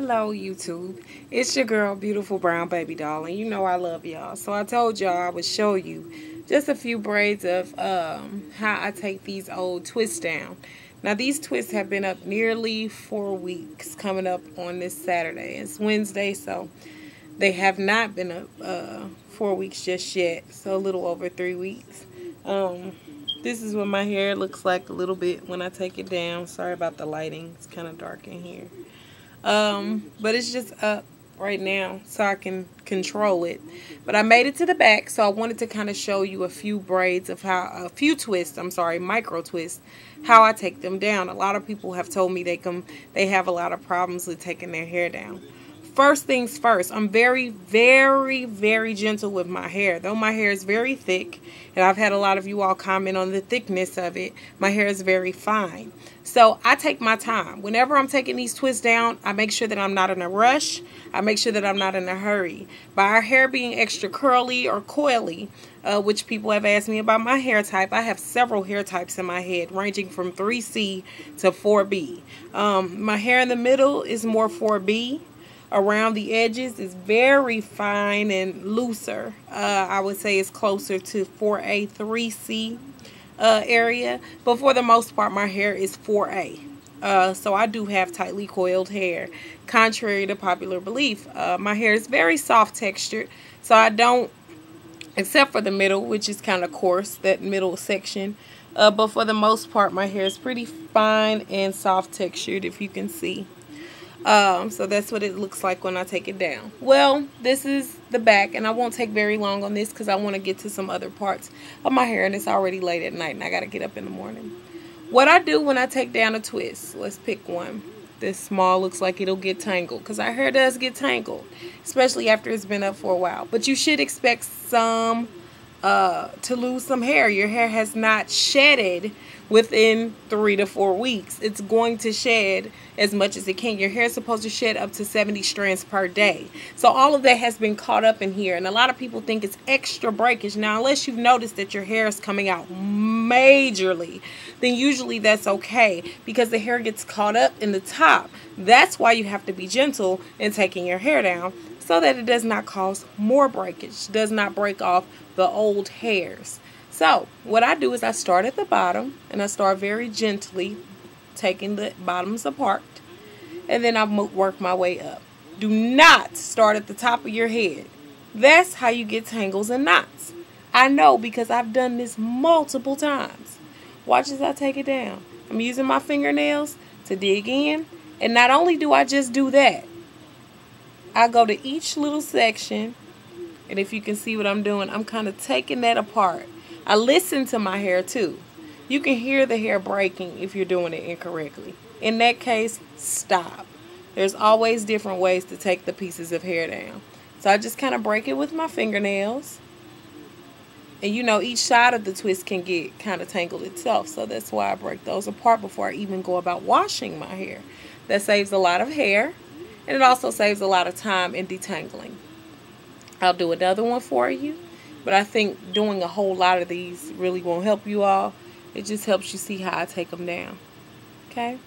Hello YouTube, it's your girl Beautiful Brown Baby Doll, and you know I love y'all. So I told y'all I would show you just a few braids of how I take these old twists down. Now these twists have been up nearly 4 weeks, coming up on this Saturday. It's Wednesday, so they have not been up 4 weeks just yet, so a little over 3 weeks. This is what my hair looks like a little bit when I take it down. Sorry about the lighting, it's kind of dark in here. But it's just up right now so I can control it. But I made it to the back, so I wanted to kind of show you a few braids of how, micro twists, how I take them down. A lot of people have told me they have a lot of problems with taking their hair down. First things first, I'm very, very, very gentle with my hair. Though my hair is very thick, and I've had a lot of you all comment on the thickness of it, my hair is very fine. So I take my time. Whenever I'm taking these twists down, I make sure that I'm not in a rush. I make sure that I'm not in a hurry. By our hair being extra curly or coily, which people have asked me about my hair type, I have several hair types in my head, ranging from 3C to 4B. My hair in the middle is more 4B. Around the edges is very fine and looser. I would say it's closer to 4A, 3C area. But for the most part, my hair is 4A. So I do have tightly coiled hair. Contrary to popular belief, my hair is very soft textured. So I don't, except for the middle, which is kind of coarse, that middle section. But for the most part, my hair is pretty fine and soft textured, if you can see. So that's what it looks like when I take it down. Well, this is the back, and I won't take very long on this because I want to get to some other parts of my hair, and it's already late at night and I got to get up in the morning. What I do when I take down a twist, let's pick one. This small looks like it'll get tangled because our hair does get tangled, especially after it's been up for a while. But you should expect some to lose some hair. Your hair has not shedded within 3 to 4 weeks. It's going to shed as much as it can. Your hair is supposed to shed up to 70 strands per day. So all of that has been caught up in here, and a lot of people think it's extra breakage. Now, unless you've noticed that your hair is coming out majorly, then usually that's okay because the hair gets caught up in the top. That's why you have to be gentle in taking your hair down, so that it does not cause more breakage, does not break off the old hairs. So what I do is I start at the bottom, and I start very gently taking the bottoms apart, and then I work my way up. Do not start at the top of your head. That's how you get tangles and knots. I know because I've done this multiple times. Watch as I take it down. I'm using my fingernails to dig in, and not only do I just do that, I go to each little section, and if you can see what I'm doing, I'm kind of taking that apart. I listen to my hair too. You can hear the hair breaking if you're doing it incorrectly. In that case, stop. There's always different ways to take the pieces of hair down. So I just kind of break it with my fingernails. And you know, each side of the twist can get kind of tangled itself. So that's why I break those apart before I even go about washing my hair. That saves a lot of hair. And it also saves a lot of time in detangling. I'll do another one for you. But I think doing a whole lot of these really won't help you all. It just helps you see how I take them down. Okay?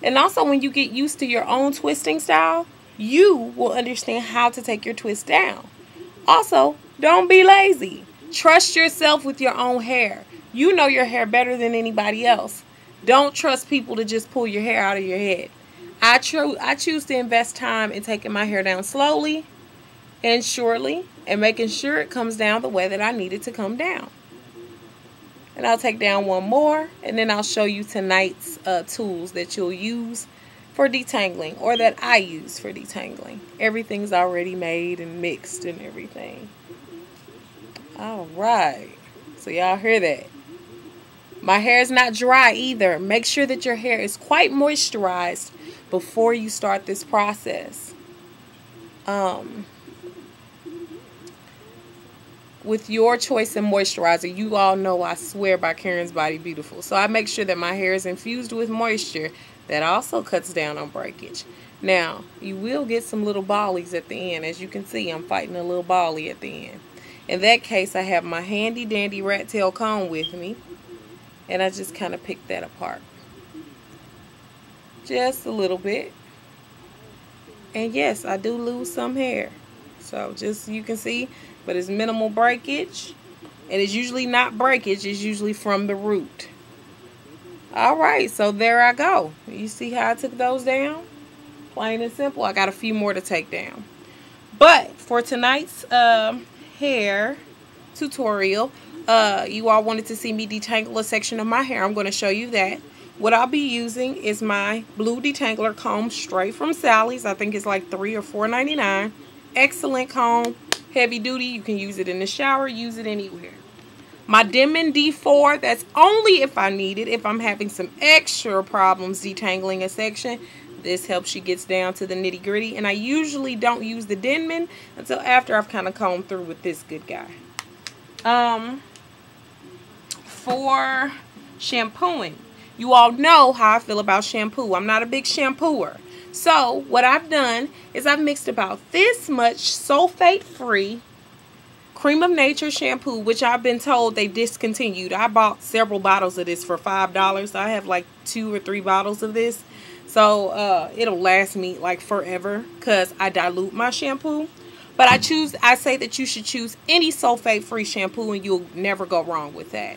And also when you get used to your own twisting style, you will understand how to take your twist down. Also, don't be lazy. Trust yourself with your own hair. You know your hair better than anybody else. Don't trust people to just pull your hair out of your head. I choose to invest time in taking my hair down slowly and surely, and making sure it comes down the way that I need it to come down. And I'll take down one more, and then I'll show you tonight's tools that you'll use for detangling, or that I use for detangling. Everything's already made and mixed and everything. Alright, so y'all hear that? My hair is not dry either. Make sure that your hair is quite moisturized before you start this process. With your choice of moisturizer, you all know I swear by Karen's Body Beautiful. So I make sure that my hair is infused with moisture. That also cuts down on breakage. Now, you will get some little ballies at the end. As you can see, I'm fighting a little bally at the end. In that case, I have my handy dandy rat tail comb with me. And I just kind of pick that apart. Just a little bit. And yes, I do lose some hair. So just you can see, but it's minimal breakage. And it's usually not breakage, it's usually from the root. Alright, so there I go. You see how I took those down? Plain and simple. I got a few more to take down. But for tonight's hair tutorial, you all wanted to see me detangle a section of my hair. I'm going to show you that. What I'll be using is my blue detangler comb straight from Sally's. I think it's like $3 or $4.99. Excellent comb, heavy duty. You can use it in the shower, use it anywhere. My Denman D4, that's only if I need it, if I'm having some extra problems detangling a section. This helps you get down to the nitty gritty. And I usually don't use the Denman until after I've kind of combed through with this good guy. For shampooing, you all know how I feel about shampoo. I'm not a big shampooer. So what I've done is I've mixed about this much sulfate-free Cream of Nature shampoo, which I've been told they discontinued. I bought several bottles of this for $5. I have like 2 or 3 bottles of this. So it'll last me like forever because I dilute my shampoo. But I say that you should choose any sulfate-free shampoo and you'll never go wrong with that.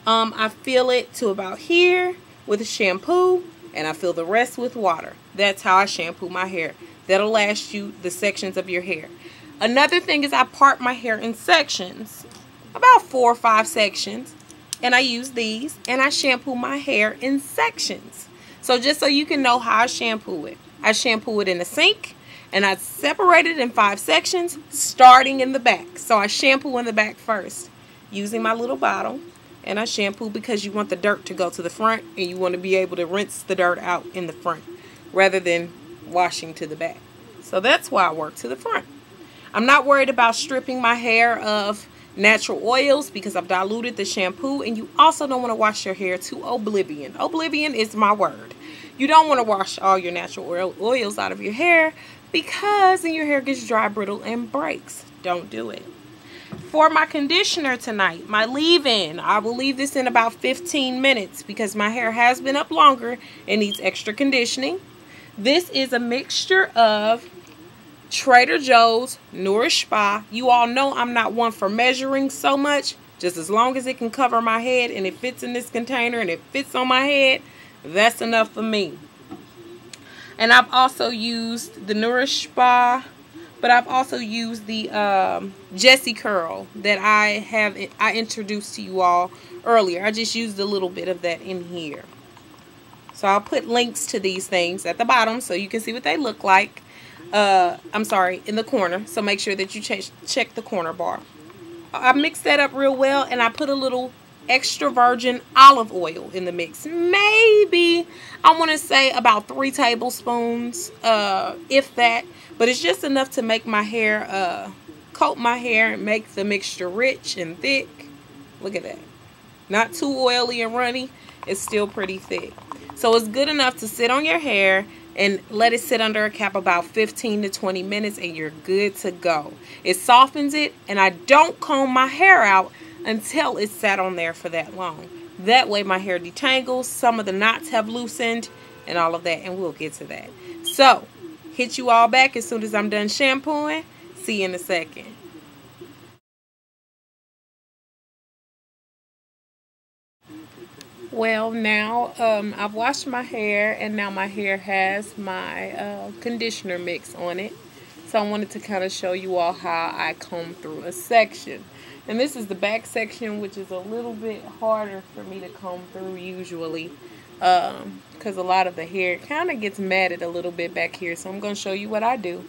I fill it to about here with a shampoo and I fill the rest with water. That's how I shampoo my hair. That'll last you the sections of your hair. Another thing is I part my hair in sections, about 4 or 5 sections, and I use these and I shampoo my hair in sections. So just so you can know how I shampoo it. I shampoo it in the sink and I separate it in 5 sections starting in the back. So I shampoo in the back first using my little bottle. And I shampoo because you want the dirt to go to the front and you want to be able to rinse the dirt out in the front rather than washing to the back. So that's why I work to the front. I'm not worried about stripping my hair of natural oils because I've diluted the shampoo, and you also don't want to wash your hair to oblivion. Oblivion is my word. You don't want to wash all your natural oils out of your hair because then your hair gets dry, brittle, and breaks. Don't do it. For my conditioner tonight, my leave-in, I will leave this in about 15 minutes because my hair has been up longer and needs extra conditioning. This is a mixture of Trader Joe's Nourish Spa. You all know I'm not one for measuring so much. Just as long as it can cover my head and it fits in this container and it fits on my head, that's enough for me. And I've also used the Nourish Spa, but I've also used the Jessie Curl that I introduced to you all earlier. I just used a little bit of that in here. So I'll put links to these things at the bottom so you can see what they look like. I'm sorry, in the corner. So make sure that you check the corner bar. I mixed that up real well and I put a little extra virgin olive oil in the mix. Maybe, I want to say about 3 tablespoons, if that. But it's just enough to make my hair, coat my hair and make the mixture rich and thick. Look at that. Not too oily and runny. It's still pretty thick. So it's good enough to sit on your hair and let it sit under a cap about 15 to 20 minutes and you're good to go. It softens it, and I don't comb my hair out until it's sat on there for that long. That way my hair detangles, some of the knots have loosened, and all of that, and we'll get to that. So, hit you all back as soon as I'm done shampooing. See you in a second. Well, now I've washed my hair, and now my hair has my conditioner mix on it. So I wanted to kind of show you all how I comb through a section. And this is the back section, which is a little bit harder for me to comb through usually, because a lot of the hair kind of gets matted a little bit back here. So I'm going to show you what I do.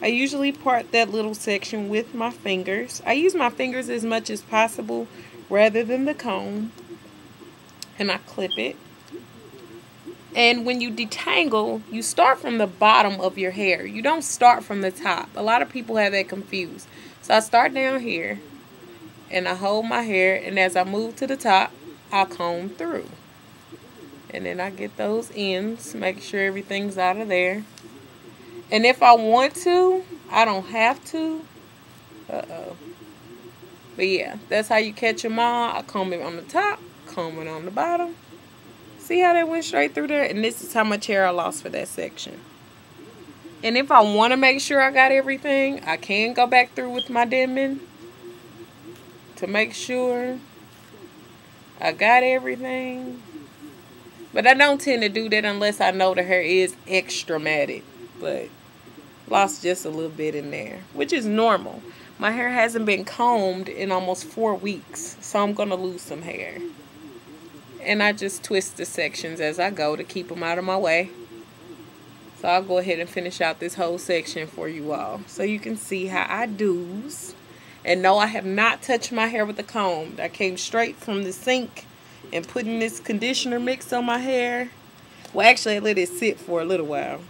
I usually part that little section with my fingers. I use my fingers as much as possible rather than the comb. And I clip it. And when you detangle, you start from the bottom of your hair. You don't start from the top. A lot of people have that confused. So I start down here and I hold my hair, and as I move to the top, I comb through. And then I get those ends, make sure everything's out of there. And if I want to, I don't have to. But yeah, that's how you catch them all. I comb it on the top, comb it on the bottom. See how that went straight through there? And this is how much hair I lost for that section. And if I want to make sure I got everything, I can go back through with my Denman to make sure I got everything. But I don't tend to do that unless I know the hair is extra matted. But lost just a little bit in there, which is normal. My hair hasn't been combed in almost 4 weeks, so I'm going to lose some hair. And I just twist the sections as I go to keep them out of my way. So I'll go ahead and finish out this whole section for you all, so you can see how I do's. And no, I have not touched my hair with a comb. I came straight from the sink and putting this conditioner mix on my hair. Well, actually, I let it sit for a little while.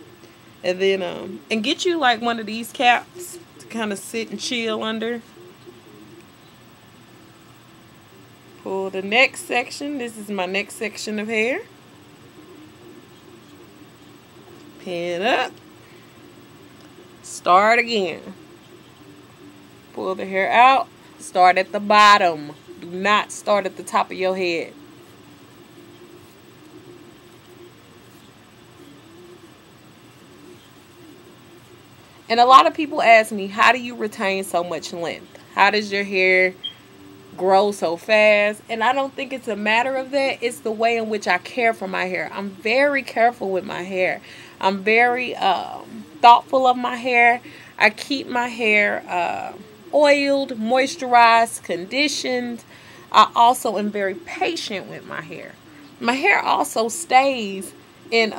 And then, and get you like one of these caps to kind of sit and chill under. Pull the next section. This is my next section of hair. Pin up. Start again. Pull the hair out. Start at the bottom. Do not start at the top of your head. And a lot of people ask me, how do you retain so much length? How does your hair grow so fast? And I don't think it's a matter of that. It's the way in which I care for my hair. I'm very careful with my hair. I'm very thoughtful of my hair. I keep my hair oiled, moisturized, conditioned. I also am very patient with my hair. My hair also stays in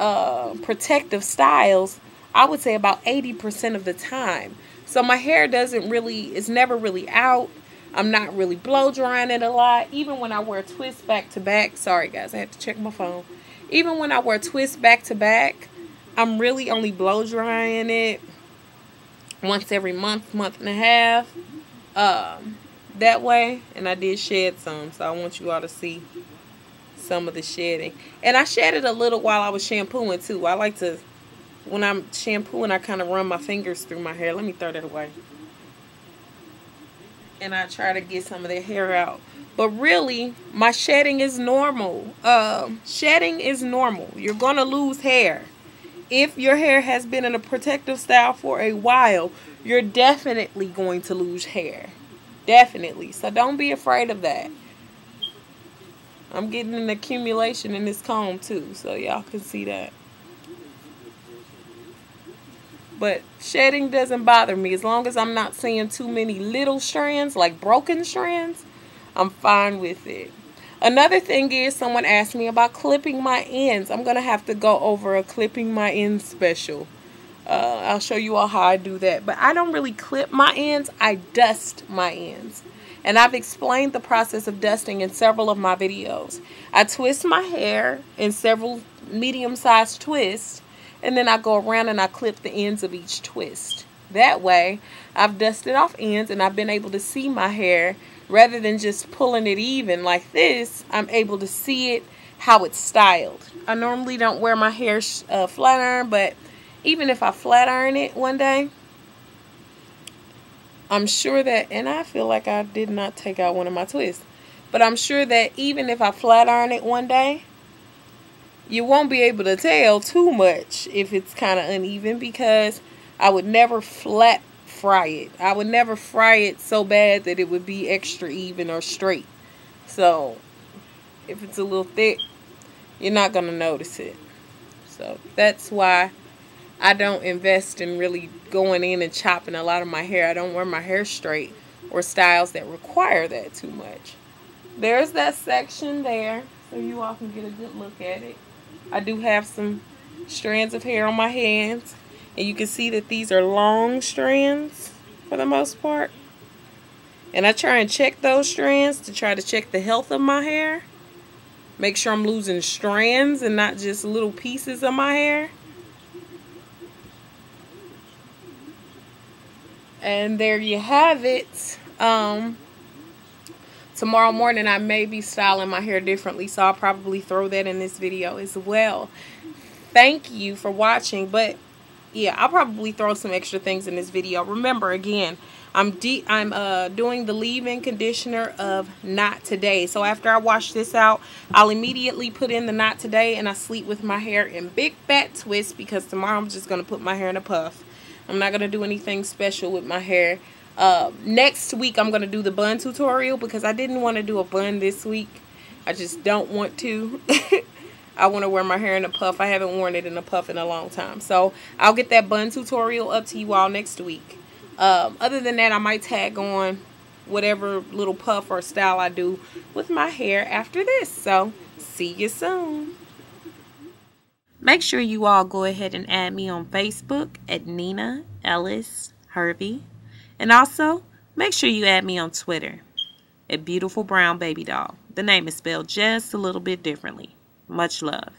protective styles, I would say about 80% of the time. So my hair is never really out. I'm not really blow drying it a lot. Even when I wear twists back to back. Sorry guys, I had to check my phone. Even when I wear twists back to back, I'm really only blow drying it once every month, month and a half. That way. And I did shed some, so I want you all to see some of the shedding. And I shedded a little while I was shampooing too. I like to, when I'm shampooing, I kind of run my fingers through my hair. Let me throw that away. And I try to get some of the hair out. But really, my shedding is normal. Shedding is normal. You're going to lose hair. If your hair has been in a protective style for a while, you're definitely going to lose hair. Definitely. So don't be afraid of that. I'm getting an accumulation in this comb too, so y'all can see that. But shedding doesn't bother me. As long as I'm not seeing too many little strands, like broken strands, I'm fine with it. Another thing is, someone asked me about clipping my ends. I'm going to have to go over a clipping my ends special. I'll show you all how I do that. But I don't really clip my ends. I dust my ends. And I've explained the process of dusting in several of my videos. I twist my hair in several medium-sized twists. And then I go around and I clip the ends of each twist. That way, I've dusted off ends and I've been able to see my hair. Rather than just pulling it even like this, I'm able to see it, how it's styled. I normally don't wear my hair flat iron, but even if I flat iron it one day, I'm sure that, and I feel like I did not take out one of my twists, but I'm sure that even if I flat iron it one day, you won't be able to tell too much if it's kind of uneven, because I would never flat fry it. I would never fry it so bad that it would be extra even or straight. So if it's a little thick, you're not going to notice it. So that's why I don't invest in really going in and chopping a lot of my hair. I don't wear my hair straight or styles that require that too much. There's that section there, so you all can get a good look at it. I do have some strands of hair on my hands, and you can see that these are long strands for the most part. And I try and check those strands to try to check the health of my hair. Make sure I'm losing strands and not just little pieces of my hair. And there you have it. Tomorrow morning I may be styling my hair differently, so I'll probably throw that in this video as well. Thank you for watching, but yeah, I'll probably throw some extra things in this video. Remember, again, I'm doing the leave-in conditioner of Not Today. So after I wash this out, I'll immediately put in the Not Today, and I sleep with my hair in big fat twists because tomorrow I'm just going to put my hair in a puff. I'm not going to do anything special with my hair. Next week I'm going to do the bun tutorial because I didn't want to do a bun this week. I just don't want to. I want to wear my hair in a puff. I haven't worn it in a puff in a long time. So I'll get that bun tutorial up to you all next week. Other than that, I might tag on whatever little puff or style I do with my hair after this. So see you soon. Make sure you all go ahead and add me on Facebook at Nina Ellis-Hervey. And also, make sure you add me on Twitter at BeautifulBrwnBabyDol. The name is spelled just a little bit differently. Much love.